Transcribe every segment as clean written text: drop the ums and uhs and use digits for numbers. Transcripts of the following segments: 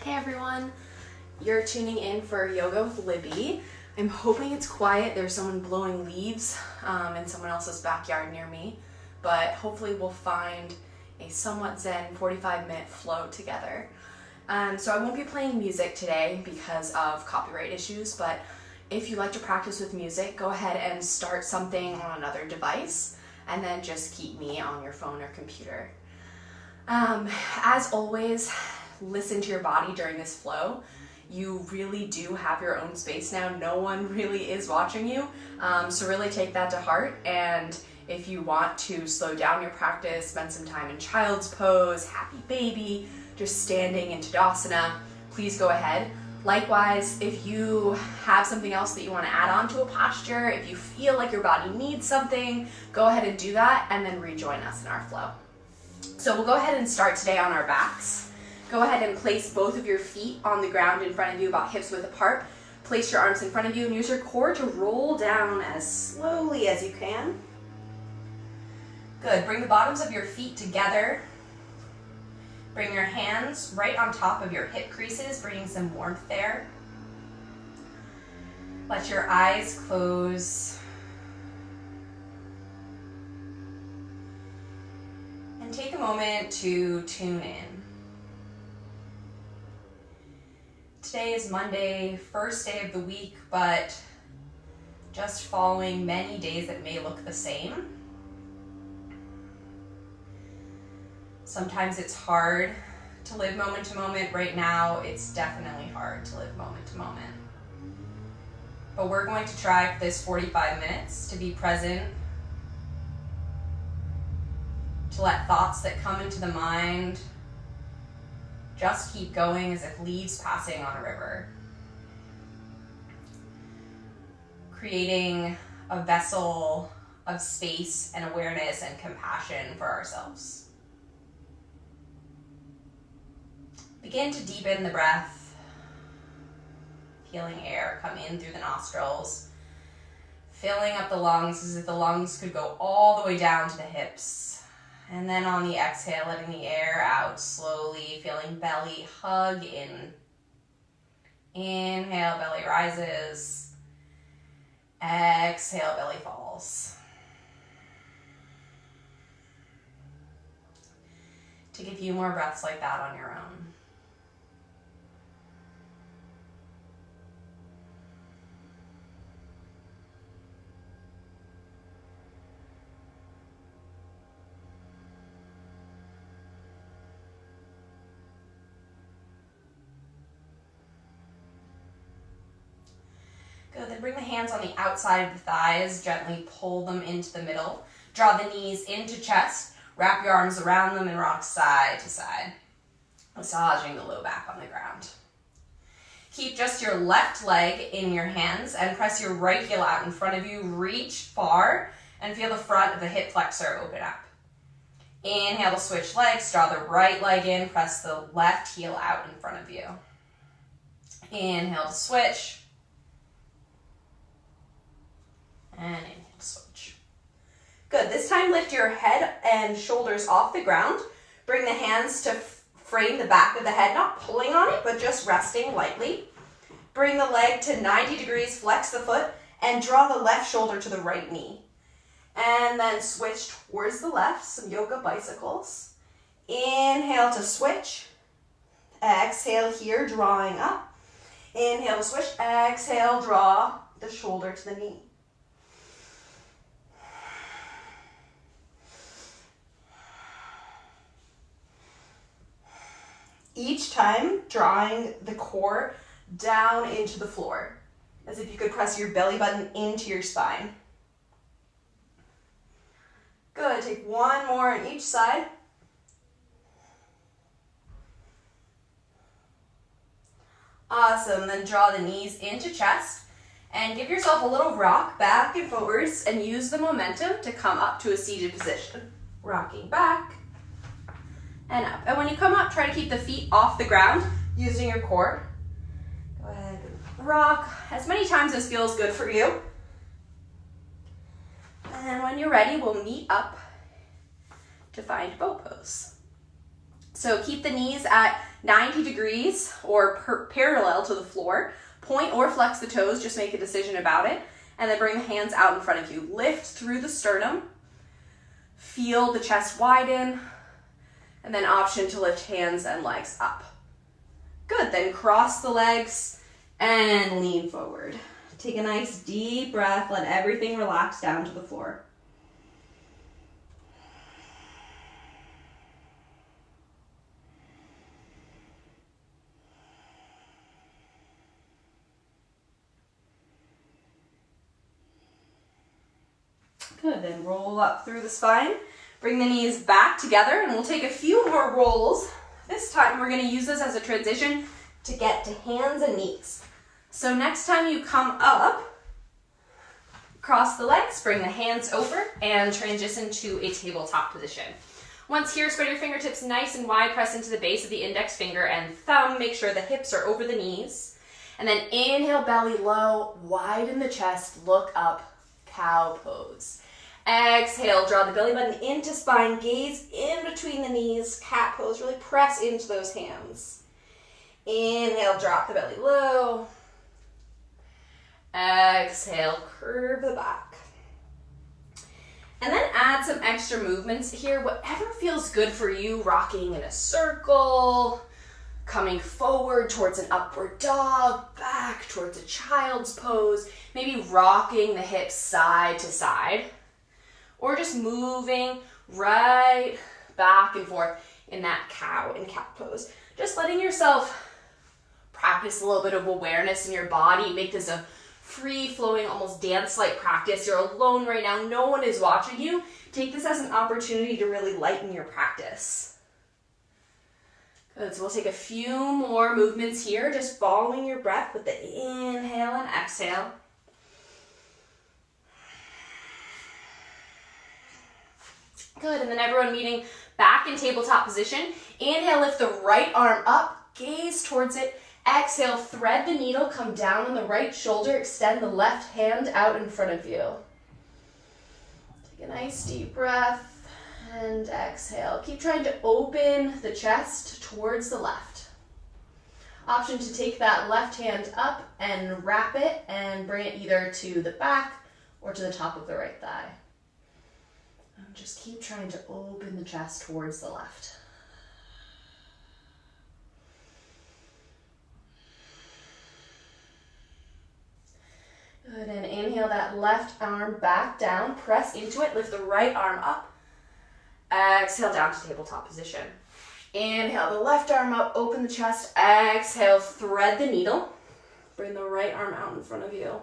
Hey everyone, you're tuning in for Yoga with Libby. I'm hoping it's quiet. There's someone blowing leaves in someone else's backyard near me, but hopefully we'll find a somewhat zen 45-minute flow together. So I won't be playing music today because of copyright issues, but if you like to practice with music, go ahead and start something on another device and then just keep me on your phone or computer. As always, listen to your body during this flow. You really do have your own space now. No one really is watching you. So really take that to heart. And if you want to slow down your practice, spend some time in child's pose, happy baby, just standing in Tadasana, please go ahead. Likewise, if you have something else that you want to add on to a posture, if you feel like your body needs something, go ahead and do that and then rejoin us in our flow. So we'll go ahead and start today on our backs. Go ahead and place both of your feet on the ground in front of you, about hips width apart. Place your arms in front of you and use your core to roll down as slowly as you can. Good. Bring the bottoms of your feet together. Bring your hands right on top of your hip creases, bringing some warmth there. Let your eyes close. And take a moment to tune in. Today is Monday, first day of the week, but just following many days that may look the same. Sometimes it's hard to live moment to moment. Right now, it's definitely hard to live moment to moment. But we're going to try for this 45 minutes to be present, to let thoughts that come into the mind just keep going as if leaves passing on a river. Creating a vessel of space and awareness and compassion for ourselves. Begin to deepen the breath, feeling air come in through the nostrils, filling up the lungs as if the lungs could go all the way down to the hips. And then on the exhale, letting the air out slowly, feeling belly hug in. Inhale, belly rises. Exhale, belly falls. Take a few more breaths like that on your own. Good, then bring the hands on the outside of the thighs, gently pull them into the middle. Draw the knees into chest, wrap your arms around them and rock side to side, massaging the low back on the ground. Keep just your left leg in your hands and press your right heel out in front of you. Reach far and feel the front of the hip flexor open up. Inhale to switch legs, draw the right leg in, press the left heel out in front of you. Inhale to switch. And inhale to switch. Good, this time lift your head and shoulders off the ground. Bring the hands to frame the back of the head, not pulling on it, but just resting lightly. Bring the leg to 90 degrees, flex the foot, and draw the left shoulder to the right knee. And then switch towards the left, some yoga bicycles. Inhale to switch. Exhale here, drawing up. Inhale to switch. Exhale, draw the shoulder to the knee. Each time, drawing the core down into the floor, as if you could press your belly button into your spine. Good, take one more on each side. Awesome, then draw the knees into chest and give yourself a little rock back and forwards and use the momentum to come up to a seated position. Rocking back and up. And when you come up, try to keep the feet off the ground using your core. Go ahead and rock as many times as feels good for you. And when you're ready, we'll meet up to find boat pose. So keep the knees at 90 degrees or parallel to the floor. Point or flex the toes, just make a decision about it. And then bring the hands out in front of you. Lift through the sternum. Feel the chest widen. And then option to lift hands and legs up. Good, then cross the legs and lean forward. Take a nice deep breath, let everything relax down to the floor. Good, then roll up through the spine. Bring the knees back together and we'll take a few more rolls. This time we're gonna use this as a transition to get to hands and knees. So next time you come up, cross the legs, bring the hands over and transition to a tabletop position. Once here, spread your fingertips nice and wide, press into the base of the index finger and thumb. Make sure the hips are over the knees. And then inhale, belly low, widen the chest, look up, cow pose. Exhale, draw the belly button into spine, gaze in between the knees, cat pose, really press into those hands. Inhale, drop the belly low. Exhale, curve the back. And then add some extra movements here, whatever feels good for you, rocking in a circle, coming forward towards an upward dog, back towards a child's pose, maybe rocking the hips side to side. Or just moving right back and forth in that cow and cat pose. Just letting yourself practice a little bit of awareness in your body. Make this a free-flowing, almost dance-like practice. You're alone right now. No one is watching you. Take this as an opportunity to really lighten your practice. Good, so we'll take a few more movements here, just following your breath with the inhale and exhale. Good, and then everyone meeting back in tabletop position. Inhale, lift the right arm up, gaze towards it. Exhale, thread the needle, come down on the right shoulder, extend the left hand out in front of you. Take a nice deep breath and exhale. Keep trying to open the chest towards the left. Option to take that left hand up and wrap it and bring it either to the back or to the top of the right thigh. And just keep trying to open the chest towards the left. Good, and inhale that left arm back down, press into it, lift the right arm up. Exhale down to tabletop position. Inhale the left arm up, open the chest. Exhale, thread the needle. Bring the right arm out in front of you.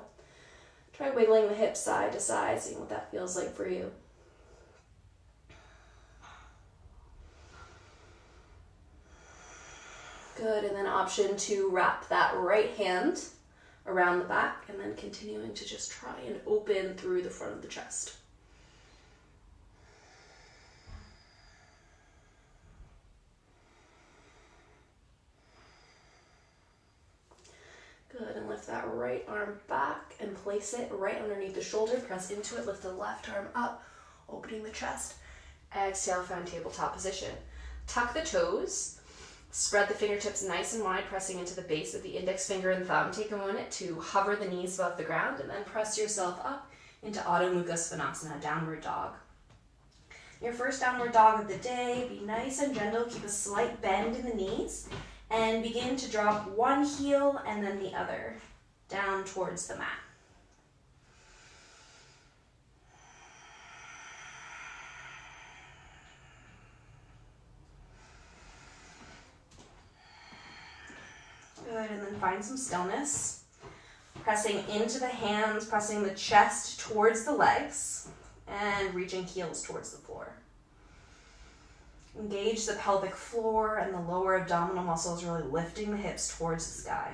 Try wiggling the hips side to side, seeing what that feels like for you. Good, and then option to wrap that right hand around the back and then continuing to just try and open through the front of the chest. Good, and lift that right arm back and place it right underneath the shoulder. Press into it, lift the left arm up, opening the chest. Exhale, find tabletop position. Tuck the toes. Spread the fingertips nice and wide, pressing into the base of the index finger and thumb. Take a minute to hover the knees above the ground and then press yourself up into Adho Mukha Svanasana, Downward Dog. Your first downward dog of the day, be nice and gentle, keep a slight bend in the knees, and begin to drop one heel and then the other down towards the mat. Good, and then find some stillness. Pressing into the hands, pressing the chest towards the legs, and reaching heels towards the floor. Engage the pelvic floor and the lower abdominal muscles, really lifting the hips towards the sky.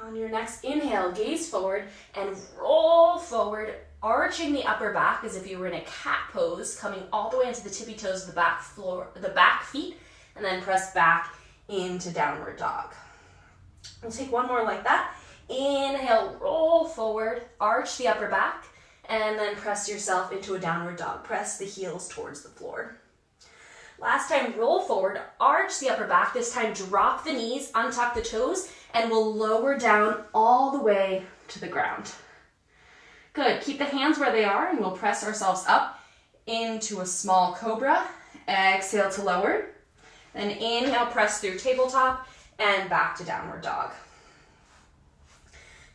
On your next inhale, gaze forward and roll forward, arching the upper back as if you were in a cat pose, coming all the way into the tippy toes of the back floor, the back feet, and then press back into downward dog. We'll take one more like that. Inhale, roll forward, arch the upper back, and then press yourself into a downward dog. Press the heels towards the floor. Last time, roll forward, arch the upper back. This time, drop the knees, untuck the toes, and we'll lower down all the way to the ground. Good, keep the hands where they are, and we'll press ourselves up into a small cobra. Exhale to lower. Then inhale, press through tabletop, and back to downward dog.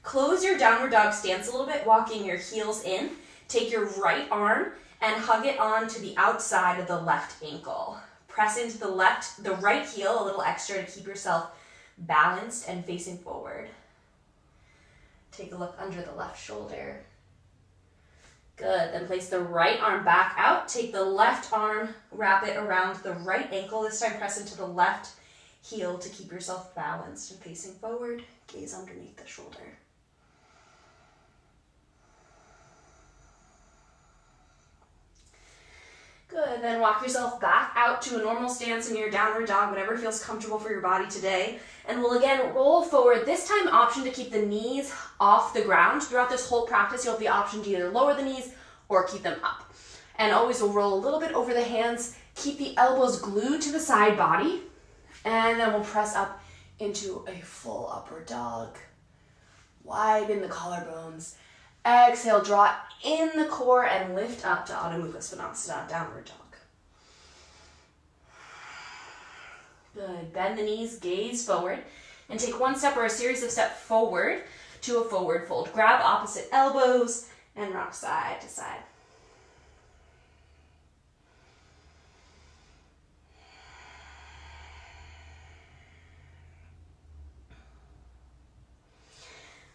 Close your downward dog stance a little bit, walking your heels in. Take your right arm and hug it onto the outside of the left ankle. Press into the right heel a little extra to keep yourself balanced and facing forward. Take a look under the left shoulder. Good, then place the right arm back out. Take the left arm, wrap it around the right ankle. This time press into the left heel to keep yourself balanced and facing forward. Gaze underneath the shoulder. Good, then walk yourself back out to a normal stance in your downward dog, whatever feels comfortable for your body today. And we'll again roll forward, this time option to keep the knees off the ground. Throughout this whole practice, you'll have the option to either lower the knees or keep them up. And always we'll roll a little bit over the hands, keep the elbows glued to the side body, and then we'll press up into a full upward dog. Widen the collarbones. Exhale, draw in the core and lift up to Adho Mukha Svanasana, downward dog. Good, bend the knees, gaze forward, and take one step or a series of steps forward to a forward fold. Grab opposite elbows and rock side to side.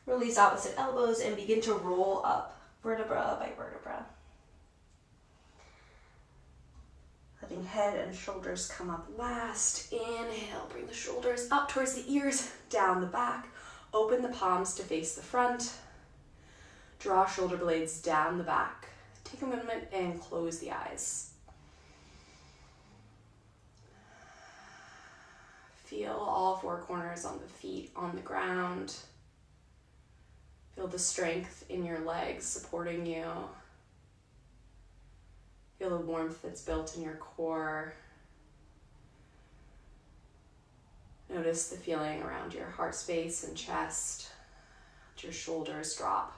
Release opposite elbows and begin to roll up vertebra by vertebra. Letting head and shoulders come up last. Inhale, bring the shoulders up towards the ears, down the back. Open the palms to face the front. Draw shoulder blades down the back. Take a moment and close the eyes. Feel all four corners on the feet on the ground. Feel the strength in your legs supporting you. Feel the warmth that's built in your core. Notice the feeling around your heart space and chest. Let your shoulders drop.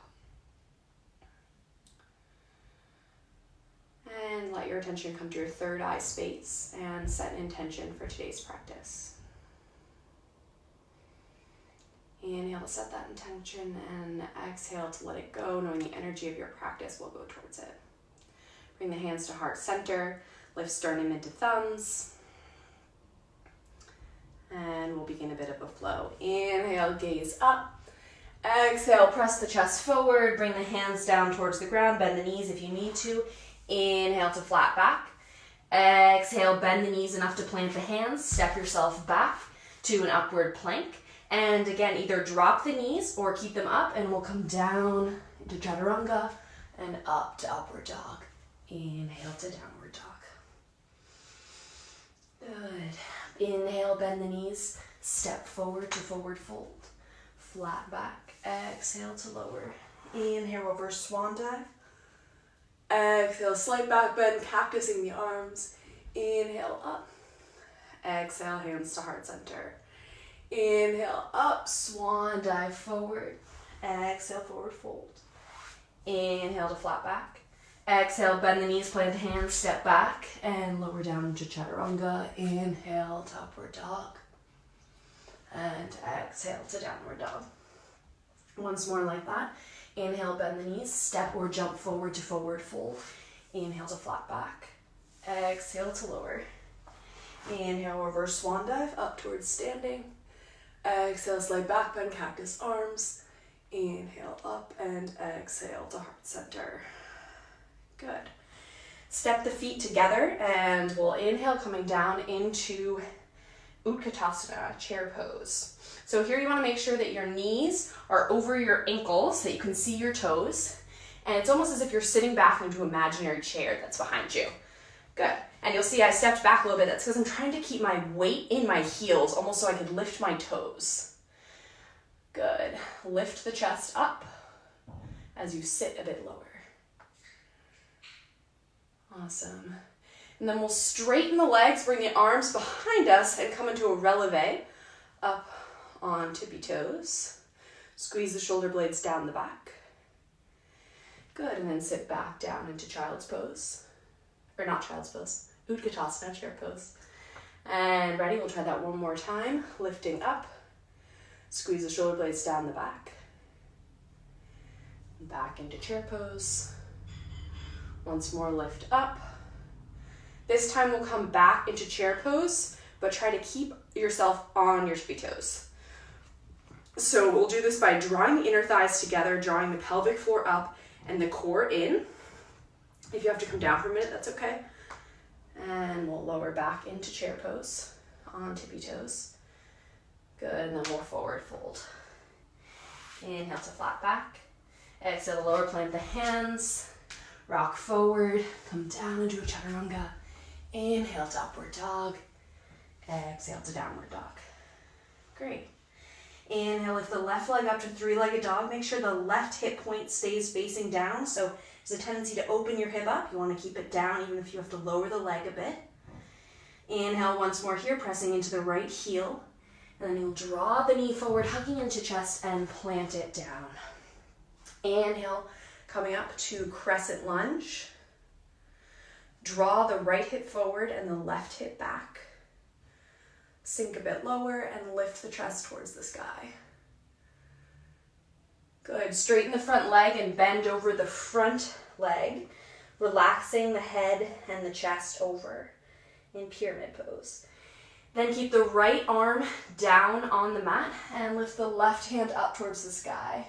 And let your attention come to your third eye space and set an intention for today's practice. Inhale to set that intention and exhale to let it go, knowing the energy of your practice will go towards it. Bring the hands to heart center, lift sternum into thumbs, and we'll begin a bit of a flow. Inhale, gaze up. Exhale, press the chest forward, bring the hands down towards the ground, bend the knees if you need to. Inhale to flat back. Exhale, bend the knees enough to plant the hands, step yourself back to an upward plank. And again, either drop the knees or keep them up, and we'll come down into chaturanga and up to upward dog. Inhale to downward dog. Good. Inhale, bend the knees, step forward to forward fold. Flat back. Exhale to lower. Inhale, reverse swan dive. Exhale, slight back bend, cactusing the arms. Inhale, up. Exhale, hands to heart center. Inhale, up, swan dive forward. Exhale, forward fold. Inhale to flat back. Exhale, bend the knees, plant the hands, step back, and lower down into chaturanga. Inhale to upward dog. And exhale to downward dog. Once more like that. Inhale, bend the knees, step or jump forward to forward fold. Inhale to flat back. Exhale to lower. Inhale, reverse swan dive, up towards standing. Exhale, slight back bend, cactus arms. Inhale up and exhale to heart center. Good. Step the feet together and we'll inhale coming down into Utkatasana, chair pose. So here you want to make sure that your knees are over your ankles so that you can see your toes. And it's almost as if you're sitting back into an imaginary chair that's behind you. Good. And you'll see I stepped back a little bit. That's because I'm trying to keep my weight in my heels, almost so I could lift my toes. Good. Lift the chest up as you sit a bit lower. Awesome. And then we'll straighten the legs, bring the arms behind us, and come into a releve, up on tippy toes. Squeeze the shoulder blades down the back. Good, and then sit back down into child's pose. Or not child's pose, Utkatasana, chair pose. And ready, we'll try that one more time. Lifting up, squeeze the shoulder blades down the back. Back into chair pose. Once more, lift up. This time we'll come back into chair pose, but try to keep yourself on your tippy toes. So we'll do this by drawing the inner thighs together, drawing the pelvic floor up and the core in. If you have to come down for a minute, that's okay. And we'll lower back into chair pose on tippy toes. Good, and then we'll forward fold. Inhale to flat back. Exhale to lower, plant the hands. Rock forward, come down into a chaturanga. Inhale to upward dog. Exhale to downward dog. Great. Inhale, lift the left leg up to three-legged dog. Make sure the left hip point stays facing down. So there's a tendency to open your hip up. You want to keep it down even if you have to lower the leg a bit. Inhale once more here, pressing into the right heel. And then you'll draw the knee forward, hugging into chest, and plant it down. Inhale, coming up to Crescent Lunge. Draw the right hip forward and the left hip back. Sink a bit lower and lift the chest towards the sky. Good. Straighten the front leg and bend over the front leg, relaxing the head and the chest over in pyramid pose. Then keep the right arm down on the mat and lift the left hand up towards the sky.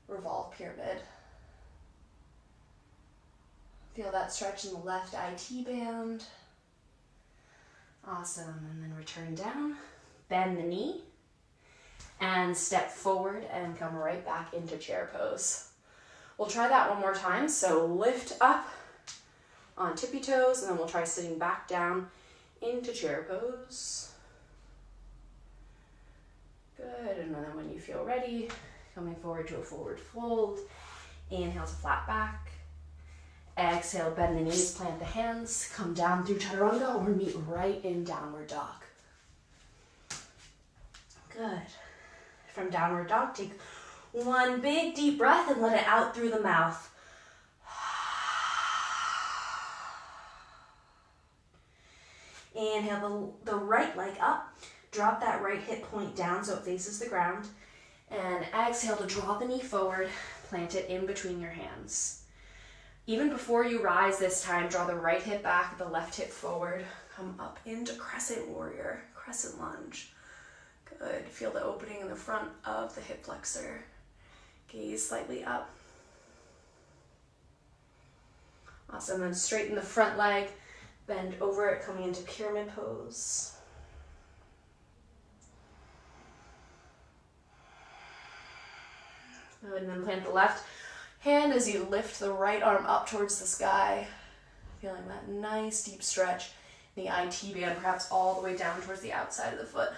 Revolve pyramid. Feel that stretch in the left IT band. Awesome, and then return down, bend the knee, and step forward and come right back into chair pose. We'll try that one more time, so lift up on tippy toes, and then we'll try sitting back down into chair pose. Good, and then when you feel ready, coming forward to a forward fold, inhale to flat back. Exhale, bend the knees, plant the hands, come down through chaturanga or meet right in downward dog. Good. From downward dog, take one big deep breath and let it out through the mouth. Inhale the right leg up, drop that right hip point down so it faces the ground, and exhale to draw the knee forward, plant it in between your hands. Even before you rise this time, draw the right hip back, the left hip forward. Come up into Crescent Warrior, Crescent Lunge. Good. Feel the opening in the front of the hip flexor. Gaze slightly up. Awesome. Then straighten the front leg, bend over it, coming into pyramid pose. Good. And then plant the left hand as you lift the right arm up towards the sky, feeling that nice deep stretch in the IT band, perhaps all the way down towards the outside of the foot.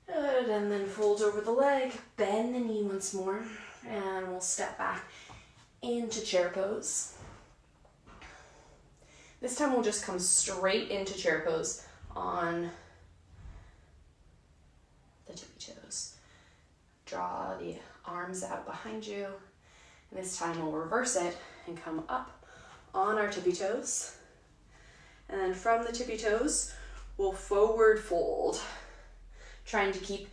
Good, and then fold over the leg, bend the knee once more, and we'll step back into chair pose. This time we'll just come straight into chair pose on the tippy toes. Draw the arms out behind you. And this time we'll reverse it and come up on our tippy toes. And then from the tippy toes, we'll forward fold. Trying to keep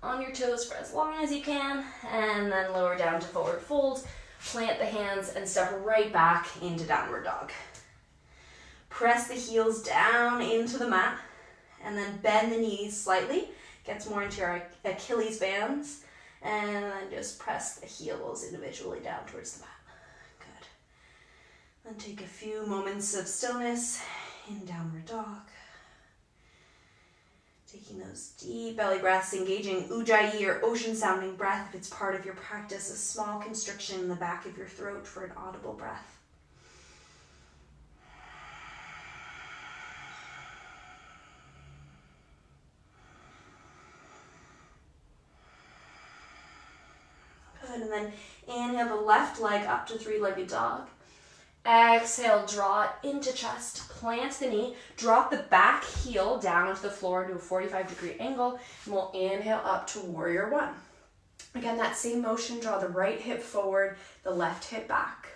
on your toes for as long as you can, and then lower down to forward fold. Plant the hands and step right back into downward dog. Press the heels down into the mat and then bend the knees slightly. Gets more into your Achilles bands. And then just press the heels individually down towards the mat. Good. Then take a few moments of stillness in downward dog. Taking those deep belly breaths, engaging ujjayi or ocean sounding breath if it's part of your practice. A small constriction in the back of your throat for an audible breath. Good, and then inhale the left leg up to three-legged dog. Exhale, draw it into chest, plant the knee, drop the back heel down onto the floor into a 45-degree angle, and we'll inhale up to warrior one. Again, that same motion, draw the right hip forward, the left hip back.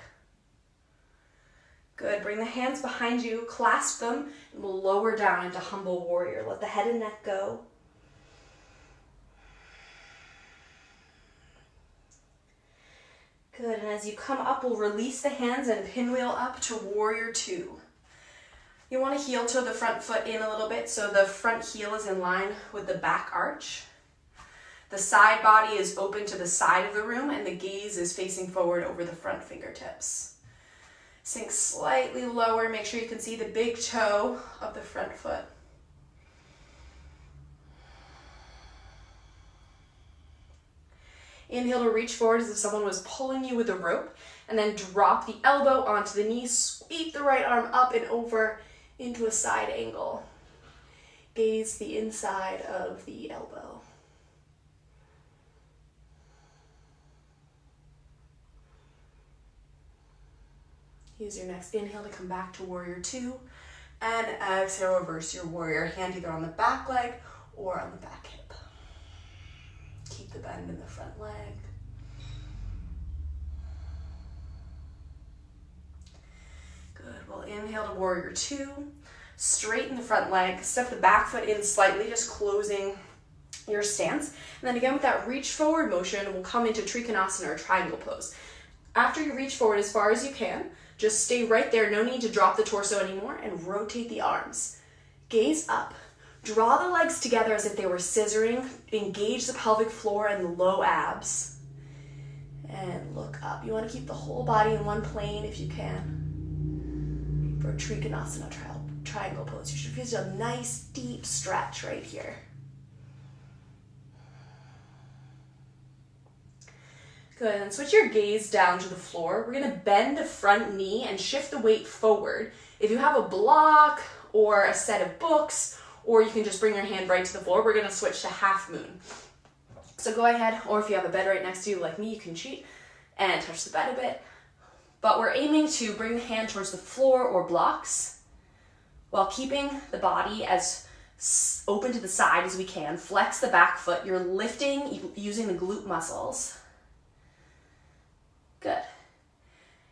Good, bring the hands behind you, clasp them, and we'll lower down into humble warrior. Let the head and neck go. Good, and as you come up, we'll release the hands and pinwheel up to warrior two. You want to heel toe the front foot in a little bit so the front heel is in line with the back arch. The side body is open to the side of the room and the gaze is facing forward over the front fingertips. Sink slightly lower, make sure you can see the big toe of the front foot. Inhale to reach forward as if someone was pulling you with a rope, and then drop the elbow onto the knee, sweep the right arm up and over into a side angle. Gaze the inside of the elbow. Use your next inhale to come back to warrior two, and exhale, reverse your warrior, hand either on the back leg or on the back hip. Keep the bend in the front leg. Good, we'll inhale to warrior two, straighten the front leg, step the back foot in slightly, just closing your stance. And then again with that reach forward motion, we'll come into Trigonometry or triangle pose. After you reach forward as far as you can, just stay right there, no need to drop the torso anymore, and rotate the arms. Gaze up. Draw the legs together as if they were scissoring. Engage the pelvic floor and the low abs. And look up. You want to keep the whole body in one plane if you can. For a Trikonasana triangle pose, you should feel a nice deep stretch right here. Good, and switch your gaze down to the floor. We're gonna bend the front knee and shift the weight forward. If you have a block or a set of books, or you can just bring your hand right to the floor, we're gonna switch to half moon. So go ahead, or if you have a bed right next to you like me, you can cheat and touch the bed a bit. But we're aiming to bring the hand towards the floor or blocks while keeping the body as open to the side as we can. Flex the back foot. You're lifting using the glute muscles. Good.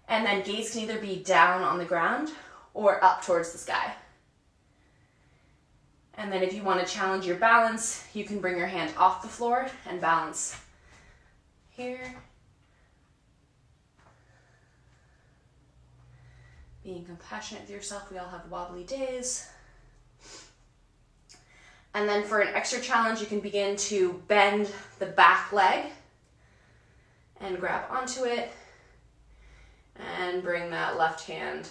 And then gaze can either be down on the ground or up towards the sky. And then if you want to challenge your balance, you can bring your hand off the floor and balance here. Being compassionate with yourself, we all have wobbly days. And then for an extra challenge, you can begin to bend the back leg and grab onto it and bring that left hand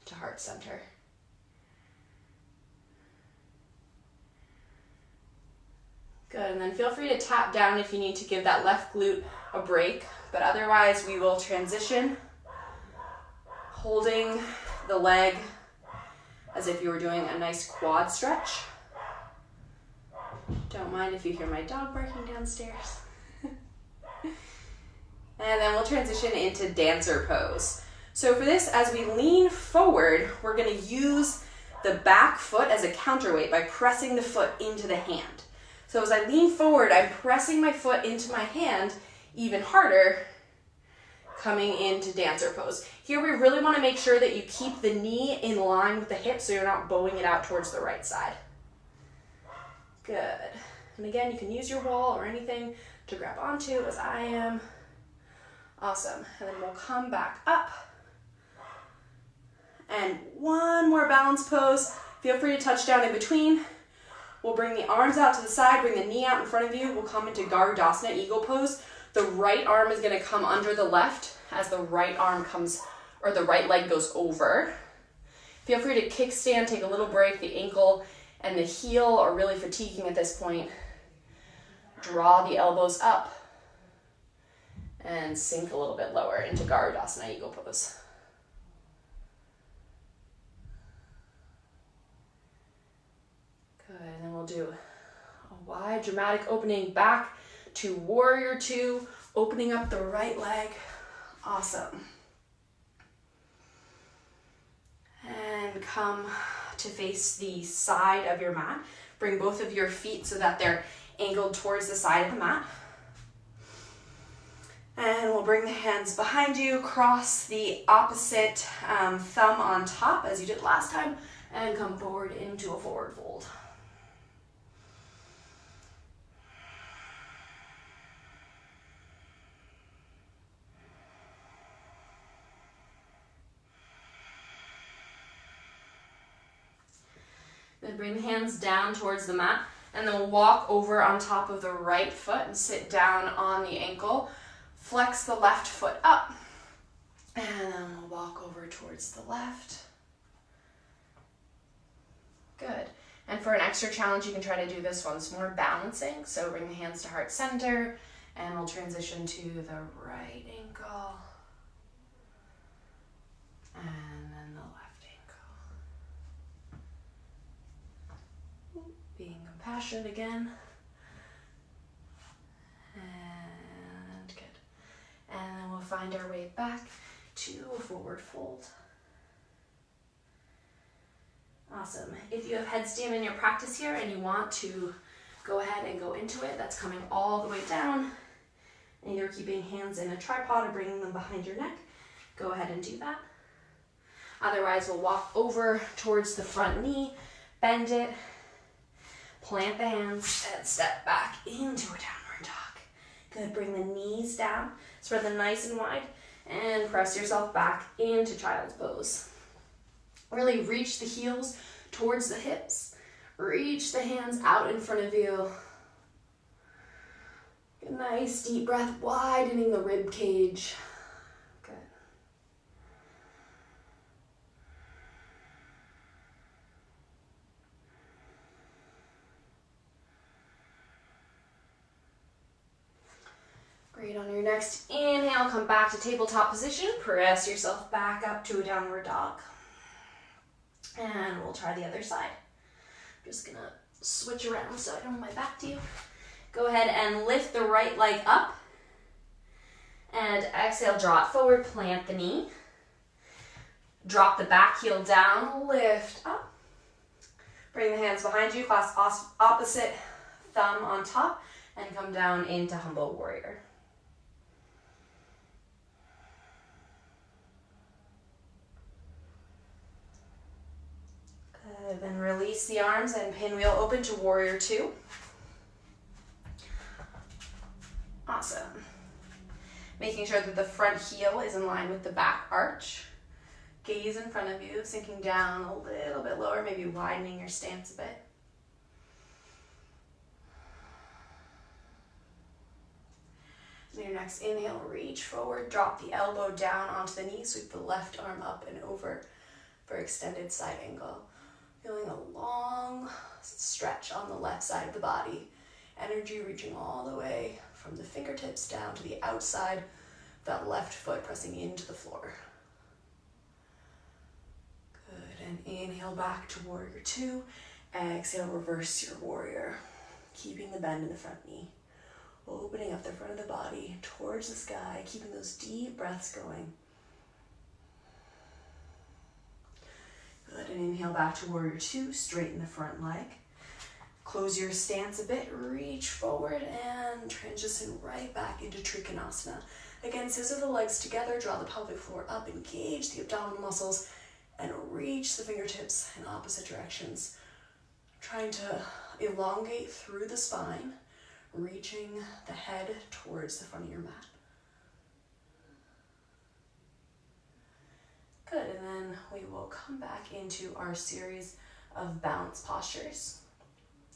to heart center. Good, and then feel free to tap down if you need to give that left glute a break, but otherwise we will transition, holding the leg as if you were doing a nice quad stretch. Don't mind if you hear my dog barking downstairs. And then we'll transition into dancer pose. So for this, as we lean forward, we're gonna use the back foot as a counterweight by pressing the foot into the hand. So as I lean forward, I'm pressing my foot into my hand even harder, coming into dancer pose. Here we really wanna make sure that you keep the knee in line with the hip so you're not bowing it out towards the right side. Good. And again, you can use your wall or anything to grab onto as I am. Awesome, and then we'll come back up. And one more balance pose. Feel free to touch down in between. We'll bring the arms out to the side, bring the knee out in front of you. We'll come into Garudasana, eagle pose. The right arm is gonna come under the left as the right arm comes, or the right leg goes over. Feel free to kickstand, take a little break. The ankle and the heel are really fatiguing at this point. Draw the elbows up and sink a little bit lower into Garudasana, eagle pose. Good, and then we'll do a wide dramatic opening back to warrior two, Opening up the right leg. Awesome. And come to face the side of your mat. Bring both of your feet so that they're angled towards the side of the mat. And we'll bring the hands behind you, cross the opposite thumb on top as you did last time, and come forward into a forward fold. Then bring the hands down towards the mat, and then we'll walk over on top of the right foot and sit down on the ankle. Flex the left foot up, and then we'll walk over towards the left. Good. And for an extra challenge, you can try to do this once more balancing. So bring the hands to heart center, and we'll transition to the right ankle, and then the left ankle. Being compassionate again. And good. And then we'll find our way back to a forward fold. Awesome. If you have headstand in your practice here and you want to go ahead and go into it, that's coming all the way down. And either keeping hands in a tripod or bringing them behind your neck, go ahead and do that. Otherwise, we'll walk over towards the front knee, bend it, plant the hands, and step back into a downward dog. Good. Bring the knees down, spread them nice and wide, and press yourself back into child's pose. Really reach the heels towards the hips. Reach the hands out in front of you. Good, nice deep breath, widening the rib cage. Good. Great. On your next inhale, come back to tabletop position. Press yourself back up to a downward dog. And we'll try the other side. I'm just gonna switch around so I don't have my back to you. Go ahead and lift the right leg up. And exhale, draw it forward, plant the knee. Drop the back heel down, lift up. Bring the hands behind you, clasp opposite thumb on top, and come down into humble warrior. Then release the arms and pinwheel open to warrior two. Awesome. Making sure that the front heel is in line with the back arch. Gaze in front of you, sinking down a little bit lower, maybe widening your stance a bit. And your next inhale, reach forward, drop the elbow down onto the knee, sweep the left arm up and over for extended side angle. Feeling a long stretch on the left side of the body. Energy reaching all the way from the fingertips down to the outside of that left foot, pressing into the floor. Good, and inhale back to warrior two. Exhale, reverse your warrior. Keeping the bend in the front knee. Opening up the front of the body towards the sky, keeping those deep breaths going. Good, and inhale back to warrior two, straighten the front leg. Close your stance a bit, reach forward, and transition right back into Trigonometry. Again, scissor the legs together, draw the pelvic floor up, engage the abdominal muscles, and reach the fingertips in opposite directions. Trying to elongate through the spine, reaching the head towards the front of your mat. Good, and then we will come back into our series of balance postures.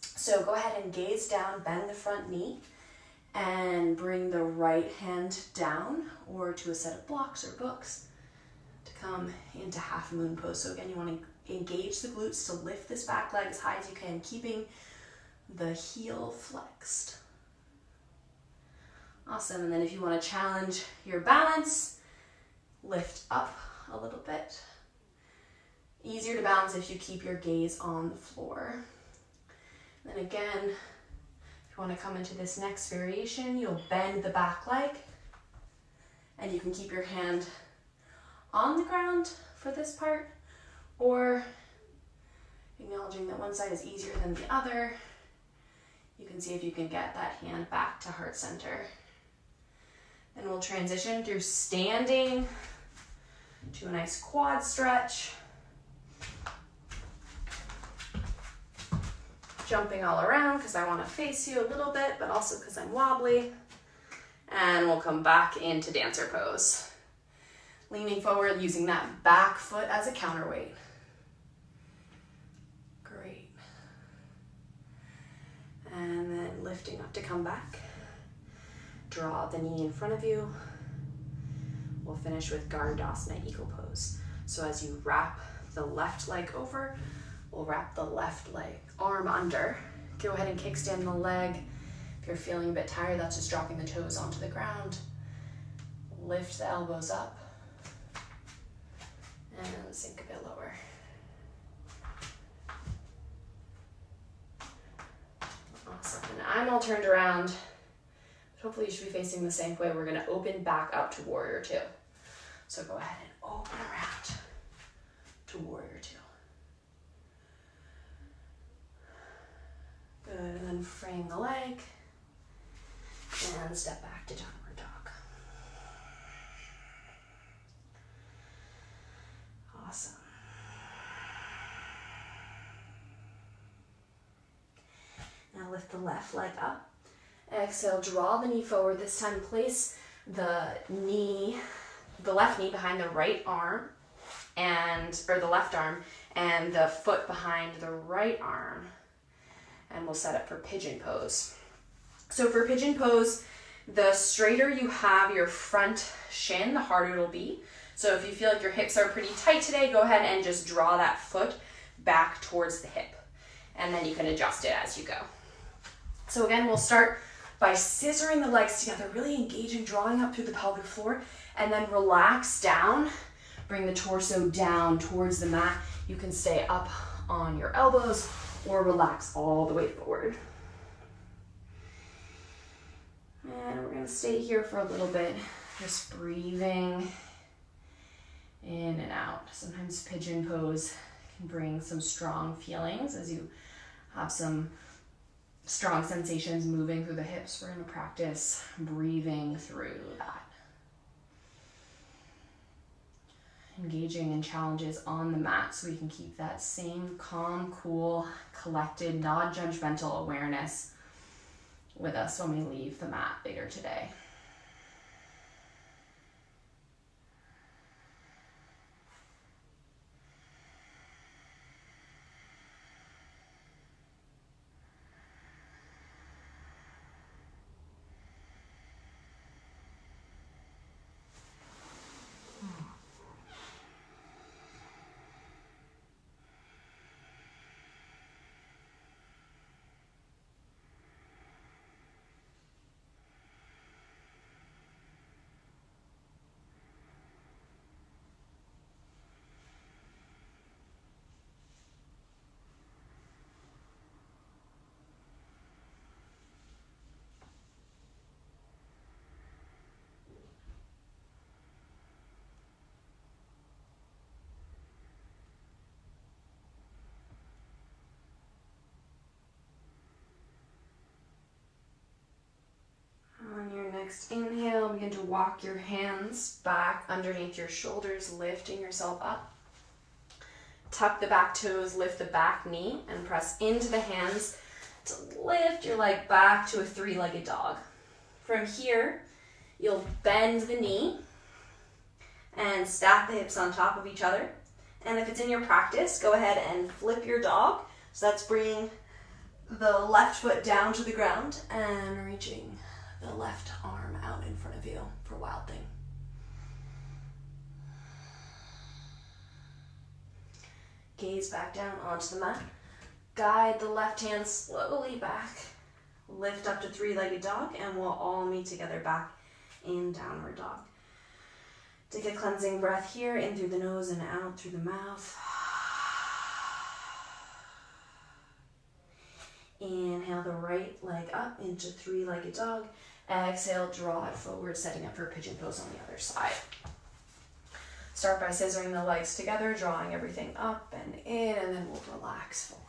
So go ahead and gaze down, bend the front knee, and bring the right hand down or to a set of blocks or books to come into Halfmoon Pose. So again, you want to engage the glutes to lift this back leg as high as you can, keeping the heel flexed. Awesome, and then if you want to challenge your balance, lift up a little bit. Easier to balance if you keep your gaze on the floor. Then again, if you want to come into this next variation, you'll bend the back leg, and you can keep your hand on the ground for this part, or acknowledging that one side is easier than the other. You can see if you can get that hand back to heart center. Then we'll transition through standing to a nice quad stretch. Jumping all around because I want to face you a little bit, but also because I'm wobbly. And we'll come back into dancer pose. Leaning forward, using that back foot as a counterweight. Great. And then lifting up to come back. Draw the knee in front of you. We'll finish with Garudasana Eagle Pose. So as you wrap the left leg over, we'll wrap the left leg arm under. Go ahead and kickstand the leg. If you're feeling a bit tired, that's just dropping the toes onto the ground. Lift the elbows up and sink a bit lower. Awesome. And I'm all turned around. Hopefully you should be facing the same way. We're going to open back up to Warrior Two. So go ahead and open around to Warrior Two. Good, and then frame the leg and step back to Downward Dog. Awesome. Now lift the left leg up. Exhale, draw the knee forward. This time place the left knee behind the right arm or the left arm, and the foot behind the right arm. And we'll set up for Pigeon Pose. So for Pigeon Pose, the straighter you have your front shin, the harder it'll be. So if you feel like your hips are pretty tight today, go ahead and just draw that foot back towards the hip. And then you can adjust it as you go. So again, we'll start by scissoring the legs together, really engaging, drawing up through the pelvic floor, and then relax down. Bring the torso down towards the mat. You can stay up on your elbows or relax all the way forward. And we're gonna stay here for a little bit, just breathing in and out. Sometimes Pigeon Pose can bring some strong feelings as you have some strong sensations moving through the hips. We're gonna practice breathing through that. Engaging in challenges on the mat so we can keep that same calm, cool, collected, non-judgmental awareness with us when we leave the mat later today. On your next inhale, begin to walk your hands back underneath your shoulders, lifting yourself up. Tuck the back toes, lift the back knee, and press into the hands to lift your leg back to a three-legged dog. From here, you'll bend the knee and stack the hips on top of each other. And if it's in your practice, go ahead and flip your dog. So that's bringing the left foot down to the ground and reaching the left arm out in front of you for Wild Thing. Gaze back down onto the mat. Guide the left hand slowly back. Lift up to three-legged dog, and we'll all meet together back in Downward Dog. Take a cleansing breath here, in through the nose and out through the mouth. Inhale the right leg up into three-legged dog. Exhale, draw it forward, setting up for Pigeon Pose on the other side. Start by scissoring the legs together, drawing everything up and in, and then we'll relax forward.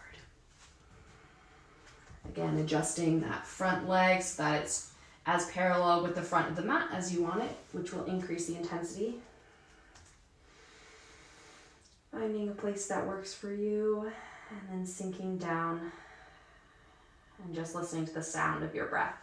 Again, adjusting that front leg so that it's as parallel with the front of the mat as you want it, which will increase the intensity. Finding a place that works for you, and then sinking down and just listening to the sound of your breath.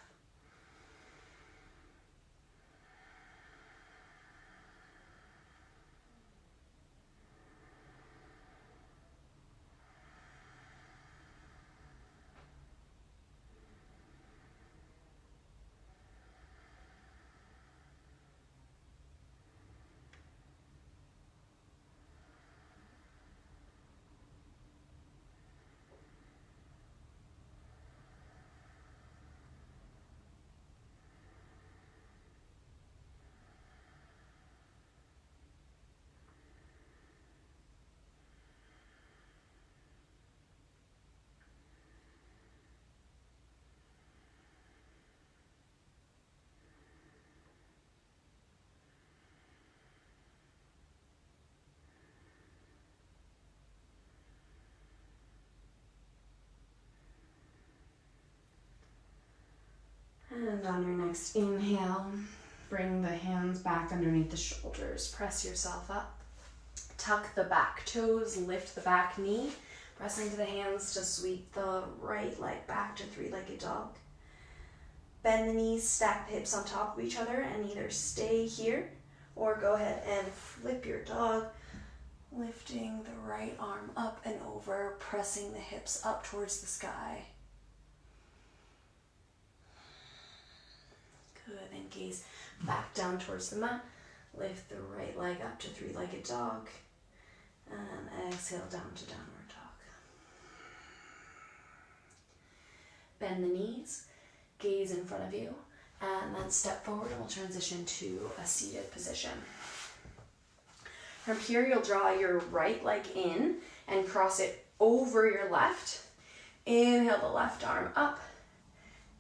And on your next inhale, bring the hands back underneath the shoulders. Press yourself up. Tuck the back toes, lift the back knee. Press into the hands to sweep the right leg back to three-legged dog. Bend the knees, stack the hips on top of each other, and either stay here or go ahead and flip your dog, lifting the right arm up and over, pressing the hips up towards the sky. Good, and gaze back down towards the mat. Lift the right leg up to three-legged dog. And exhale down to downward dog. Bend the knees, gaze in front of you, and then step forward and we'll transition to a seated position. From here, you'll draw your right leg in and cross it over your left. Inhale the left arm up.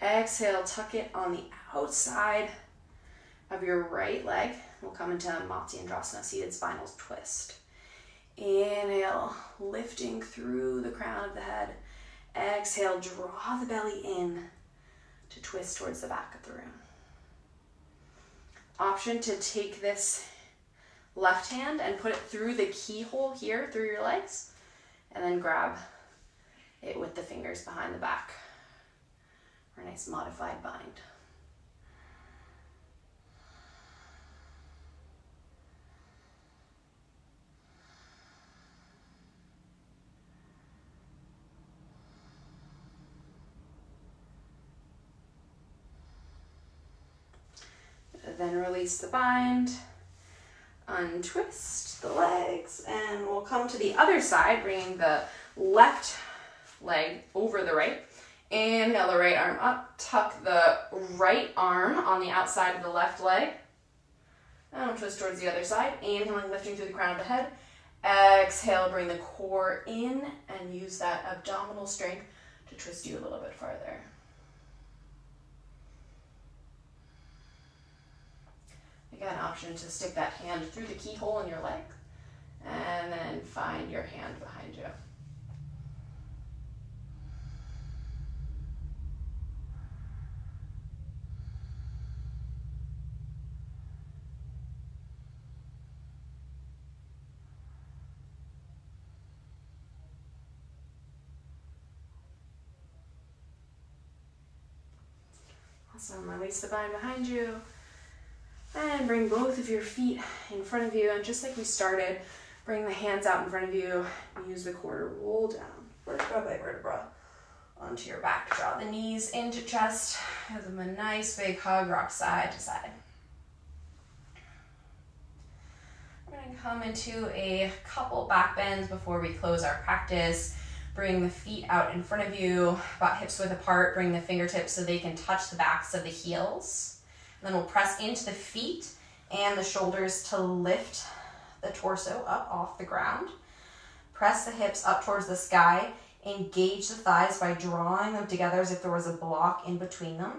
Exhale, tuck it on the outside of your right leg. We'll come into Moxie and Rasta, seated spinal twist. Inhale, lifting through the crown of the head. Exhale, draw the belly in to twist towards the back of the room. Option to take this left hand and put it through the keyhole here, through your legs, and then grab it with the fingers behind the back for a nice modified bind. Then release the bind, untwist the legs, and we'll come to the other side, bringing the left leg over the right. Inhale the right arm up, tuck the right arm on the outside of the left leg, and we'll twist towards the other side. Inhaling, lifting through the crown of the head. Exhale, bring the core in and use that abdominal strength to twist you a little bit farther. Again, option to stick that hand through the keyhole in your leg and then find your hand behind you. Awesome, release the bind behind you. And bring both of your feet in front of you. And just like we started, bring the hands out in front of you. Use the core to roll down, vertebra by vertebra, onto your back. Draw the knees into chest. Give them a nice big hug, rock side to side. We're going to come into a couple back bends before we close our practice. Bring the feet out in front of you, about hips width apart. Bring the fingertips so they can touch the backs of the heels. Then we'll press into the feet and the shoulders to lift the torso up off the ground. Press the hips up towards the sky. Engage the thighs by drawing them together as if there was a block in between them.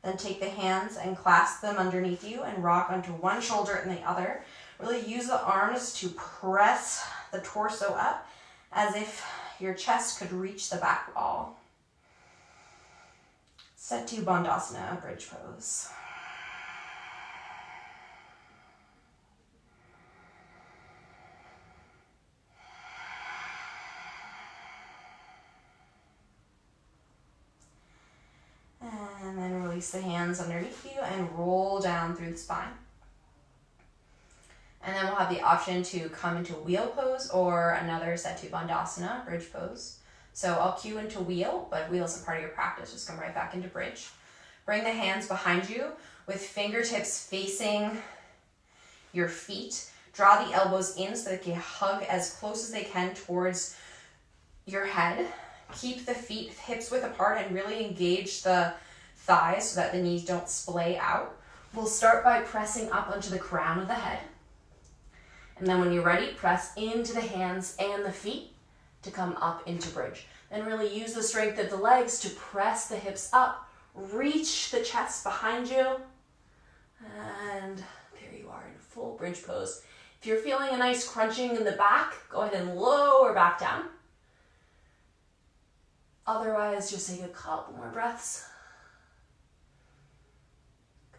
Then take the hands and clasp them underneath you and rock onto one shoulder and the other. Really use the arms to press the torso up as if your chest could reach the back wall. Setu Bandhasana, bridge pose. And then release the hands underneath you and roll down through the spine. And then we'll have the option to come into wheel pose or another Setu Bandhasana, bridge pose. So I'll cue into wheel, but wheel isn't part of your practice. Just come right back into bridge. Bring the hands behind you with fingertips facing your feet. Draw the elbows in so that they hug as close as they can towards your head. Keep the feet hips width apart and really engage the thighs so that the knees don't splay out. We'll start by pressing up onto the crown of the head. And then when you're ready, press into the hands and the feet to come up into bridge. Then really use the strength of the legs to press the hips up, reach the chest behind you, and there you are in full bridge pose. If you're feeling a nice crunching in the back, go ahead and lower back down. Otherwise, just take a couple more breaths.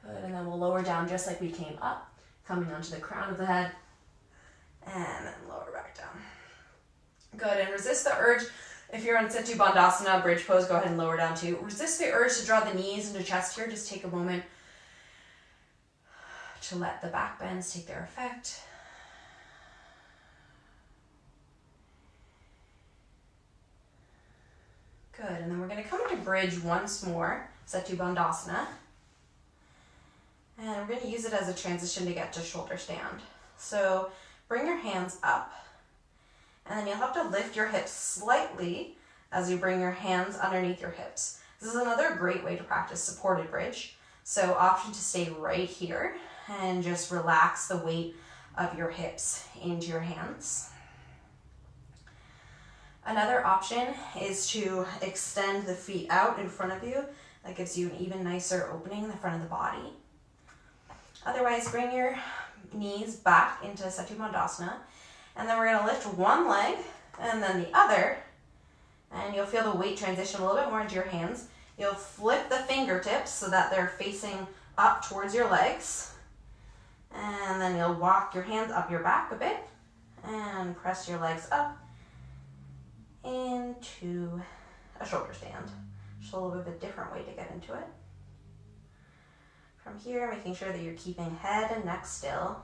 Good, and then we'll lower down just like we came up, coming onto the crown of the head, and then lower back down. Good, and resist the urge. If you're on Setu Bandhasana, bridge pose, go ahead and lower down too. Resist the urge to draw the knees into chest here. Just take a moment to let the back bends take their effect. Good, and then we're going to come into bridge once more, Setu Bandhasana. And we're going to use it as a transition to get to shoulder stand. So bring your hands up, and then you'll have to lift your hips slightly as you bring your hands underneath your hips. This is another great way to practice supported bridge. So option to stay right here and just relax the weight of your hips into your hands. Another option is to extend the feet out in front of you. That gives you an even nicer opening in the front of the body. Otherwise, bring your knees back into Setu Bandhasana, and then we're going to lift one leg and then the other, and you'll feel the weight transition a little bit more into your hands. You'll flip the fingertips so that they're facing up towards your legs, and then you'll walk your hands up your back a bit and press your legs up into a shoulder stand. Just a little bit of a different way to get into it. From here, making sure that you're keeping head and neck still.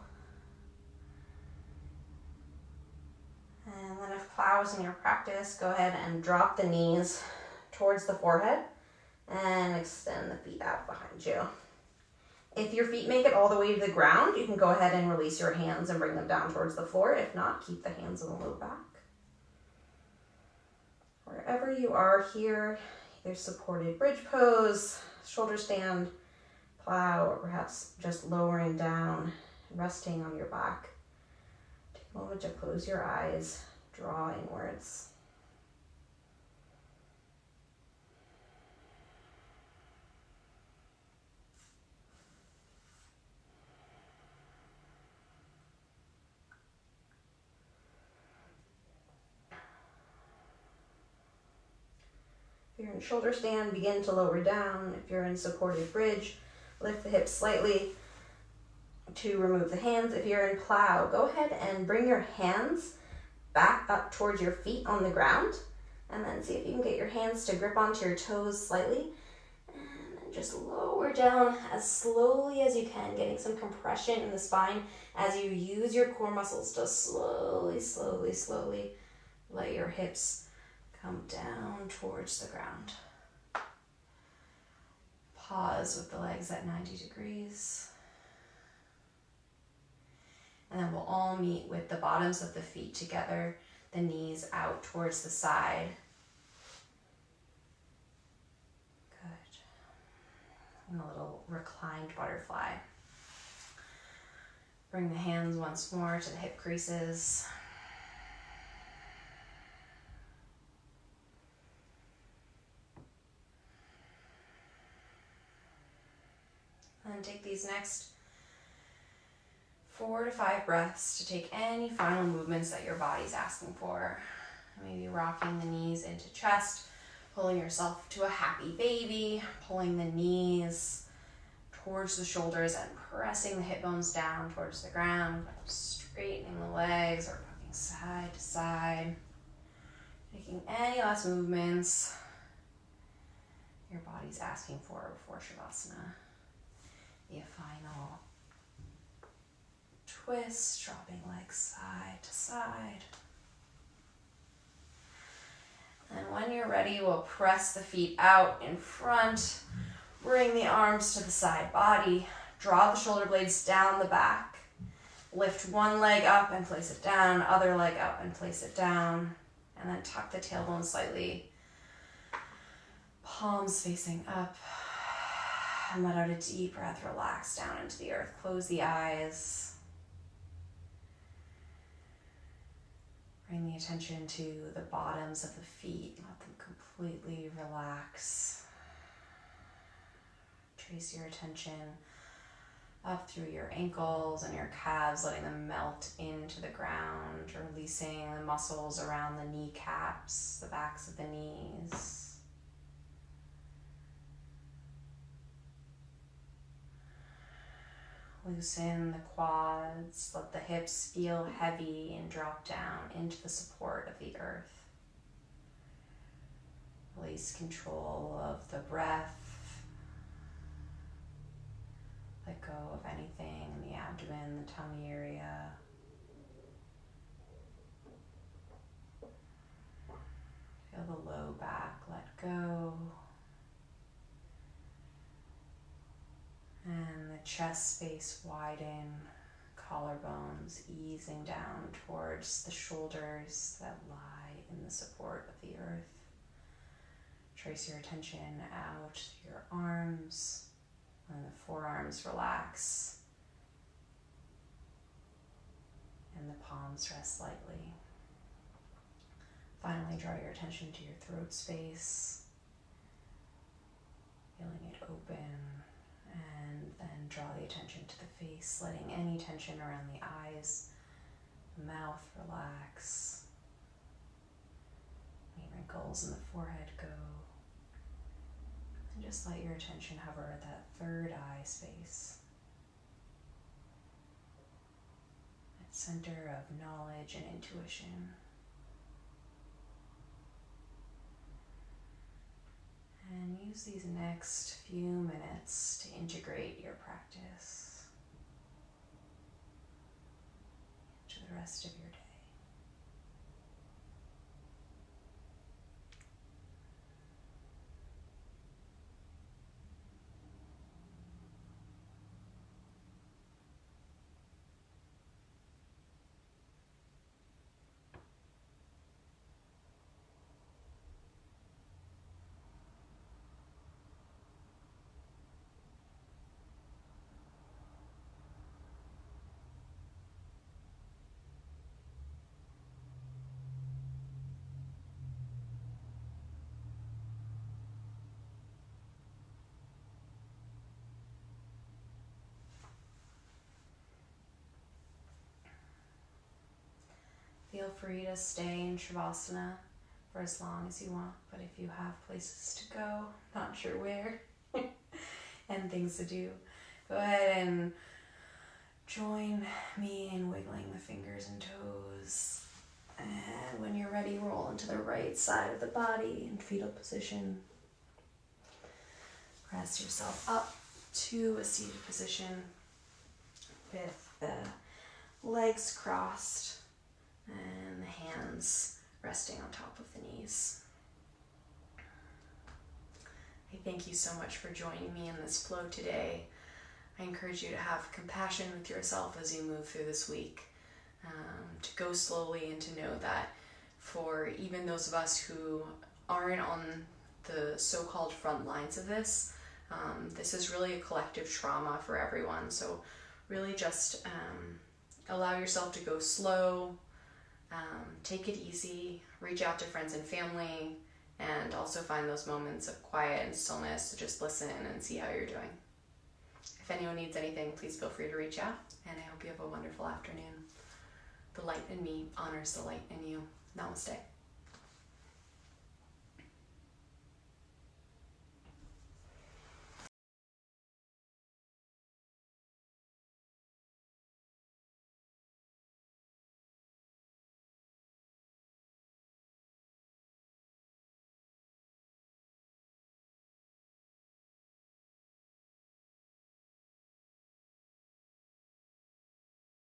And then if plow is in your practice, go ahead and drop the knees towards the forehead and extend the feet out behind you. If your feet make it all the way to the ground, you can go ahead and release your hands and bring them down towards the floor. If not, keep the hands in the low back. Wherever you are here, either supported bridge pose, shoulder stand, plow, or perhaps just lowering down, resting on your back. Take a moment to close your eyes, draw inwards. If you're in shoulder stand, begin to lower down. If you're in supported bridge, lift the hips slightly to remove the hands. If you're in plow, go ahead and bring your hands back up towards your feet on the ground, and then see if you can get your hands to grip onto your toes slightly, and then just lower down as slowly as you can, getting some compression in the spine as you use your core muscles to slowly let your hips come down towards the ground. Pause with the legs at 90 degrees. And then we'll all meet with the bottoms of the feet together, the knees out towards the side. Good. And a little reclined butterfly. Bring the hands once more to the hip creases. take these next 4 to 5 breaths to take any final movements that your body's asking for. Maybe rocking the knees into chest, pulling yourself to a happy baby, pulling the knees towards the shoulders and pressing the hip bones down towards the ground, straightening the legs or rocking side to side, taking any last movements your body's asking for before Shavasana. Be a final twist, dropping legs side to side. And when you're ready, we'll press the feet out in front, bring the arms to the side body, draw the shoulder blades down the back, lift one leg up and place it down, other leg up and place it down, and then tuck the tailbone slightly, palms facing up, and let out a deep breath, relax down into the earth, close the eyes. Bring the attention to the bottoms of the feet. Let them completely relax. Trace your attention up through your ankles and your calves, letting them melt into the ground, releasing the muscles around the kneecaps, the backs of the knees. Loosen the quads, let the hips feel heavy and drop down into the support of the earth. Release control of the breath. Let go of anything in the abdomen, the tummy area. Feel the low back let go. And the chest space widen, collarbones easing down towards the shoulders that lie in the support of the earth. Trace your attention out to your arms, and the forearms relax, and the palms rest lightly. Finally, draw your attention to your throat space, feeling it open. And then draw the attention to the face, letting any tension around the eyes, the mouth relax. Any wrinkles in the forehead go. And just let your attention hover at that third eye space. That center of knowledge and intuition. And use these next few minutes to integrate your practice into the rest of your day. Feel free to stay in Shavasana for as long as you want, but if you have places to go, not sure where, and things to do, go ahead and join me in wiggling the fingers and toes. And when you're ready, roll into the right side of the body in fetal position. Press yourself up to a seated position with the legs crossed and the hands resting on top of the knees. I thank you so much for joining me in this flow today. I encourage you to have compassion with yourself as you move through this week, to go slowly and to know that for even those of us who aren't on the so-called front lines of this, this is really a collective trauma for everyone. So really just allow yourself to go slow, take it easy, reach out to friends and family, and also find those moments of quiet and stillness to just listen and see how you're doing. If anyone needs anything, please feel free to reach out, and I hope you have a wonderful afternoon. The light in me honors the light in you. Namaste.